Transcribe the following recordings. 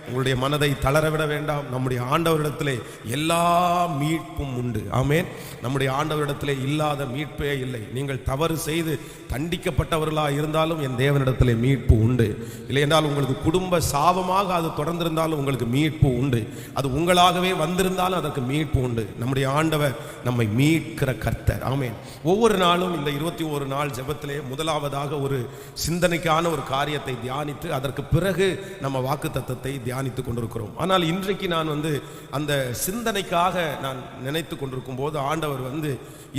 உங்களுடைய மனதை தளரவிட வேண்டாம். நம்முடைய ஆண்டவரிடத்திலே எல்லா மீட்பும் உண்டு. ஆமென். நம்முடைய ஆண்டவரிடத்திலே இல்லாத மீட்பே இல்லை. நீங்கள் தவறு செய்து தண்டிக்கப்பட்டவர்களாக இருந்தாலும் என் தேவனிடத்திலே மீட்பு உண்டு. இல்லை என்றால் உங்களுக்கு குடும்ப சாபமாக அது தொடர்ந்திருந்தாலும் உங்களுக்கு மீட்பு உண்டு. அது உங்களாகவே வந்திருந்தாலும் அதற்கு மீட்பு உண்டு. நம்முடைய ஆண்டவர் நம்மை மீட்கிற கர்த்தர். ஆமென். ஒவ்வொரு நாளும் இந்த 21 நாள் ஜெபத்திலே முதலாவதாக ஒரு சிந்தனைக்கான ஒரு காரியத்தை தியானித்து அதற்கு பிறகு நம்ம வாக்குத்தத்தத்தை தியானித்துக் கொண்டிருக்கிறோம். ஆனால் இன்றைக்கு நான் அந்த சிந்தனைக்காக நான் நினைத்து கொண்டிருக்கும் போது ஆண்டவர்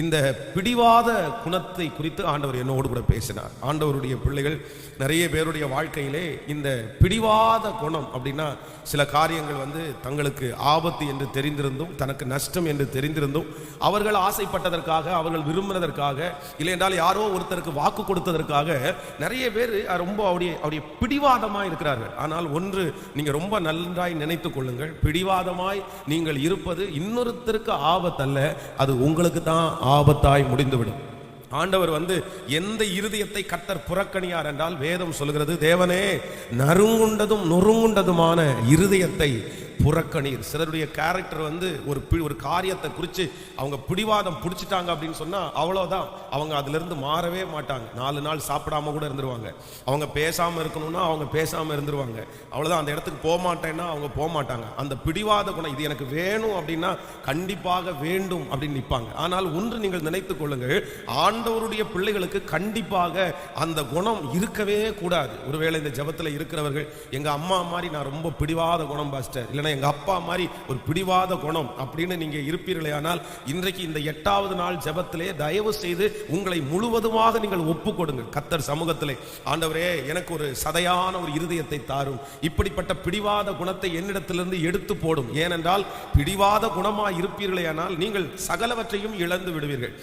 இந்த பிடிவாத குணத்தை குறித்து ஆண்டவர் என்னோடு கூட பேசினார். ஆண்டவருடைய பிள்ளைகள் நிறைய பேருடைய வாழ்க்கையிலே இந்த பிடிவாத குணம் அப்படின்னா சில காரியங்கள் தங்களுக்கு ஆபத்து என்று தெரிந்திருந்தும் தனக்கு நஷ்டம் என்று தெரிந்திருந்தும் அவர்கள் ஆசைப்பட்டதற்காக அவர்கள் விரும்பினதற்காக இல்லை என்றால் யாரோ ஒருத்தருக்கு வாக்கு கொடுத்ததற்காக நிறைய பேர் ரொம்ப அவருடைய பிடிவாதமாய் இருக்கிறார்கள். ஆனால் ஒன்று நீங்க ரொம்ப நன்றாய் நினைத்துக் கொள்ளுங்கள், பிடிவாதமாய் நீங்கள் இருப்பது இன்னொருத்தருக்கு ஆபத்தல்ல, அது உங்களுக்கு தான் ஆபத்தாய் முடிந்துவிடும். ஆண்டவர் எந்த இருதயத்தை கர்த்தர் புறக்கணியார் என்றால் வேதம் சொல்கிறது, தேவனே நறுங்குண்டதும் நொறுங்குண்டதுமான இருதயத்தை புறக்கணீர். சிலருடைய கேரக்டர் ஒரு காரியத்தை குறித்து அவங்க பிடிவாதம் பிடிச்சிட்டாங்க அப்படின்னு சொன்னா அவ்வளவுதான், அவங்க அதிலிருந்து மாறவே மாட்டாங்க. 4 நாள் சாப்பிடாம கூட இருந்துருவாங்க. அவங்க பேசாம இருக்கணும்னா அவங்க பேசாம இருந்துருவாங்க. அவ்வளவுதான். அந்த இடத்துக்கு போக மாட்டேன்னா அவங்க போக மாட்டாங்க. அந்த பிடிவாத குணம், இது எனக்கு வேணும் அப்படின்னா கண்டிப்பாக வேண்டும் அப்படின்னு நிற்பாங்க. ஆனால் ஒன்று நீங்கள் நினைத்துக் கொள்ளுங்கள், ஆண்டவருடைய பிள்ளைகளுக்கு கண்டிப்பாக அந்த குணம் இருக்கவே கூடாது. ஒருவேளை இந்த ஜெபத்தில் இருக்கிறவர்கள் எங்க அம்மா மாதிரி நான் ரொம்ப பிடிவாத குணம் பாஸ்டர், இல்லைன்னா எங்க அப்பா மாதிரி ஒரு பிடிவாத குணம் அப்படின்னு நீங்க இருப்பீர்களே, ஆனால் இன்றைக்கு இந்த 8வது நாள் ஜெபத்திலே தயவு செய்து உங்களை முழுவதுமாக நீங்கள் ஒப்பு கொடுங்க கர்த்தர் சமூகத்திலே. ஆண்டவரே எனக்கு ஒரு சதையான ஒரு இருதயத்தை தாரும், இப்படிப்பட்ட பிடிவாத குணத்தை என்னிடத்திலிருந்து எடுத்து போடும். ஏனென்றால் பிடிவாத குணமாய் இருப்பீர்களே ஆனால் நீங்கள் சகலவற்றையும் இழந்து விடுவீர்கள்.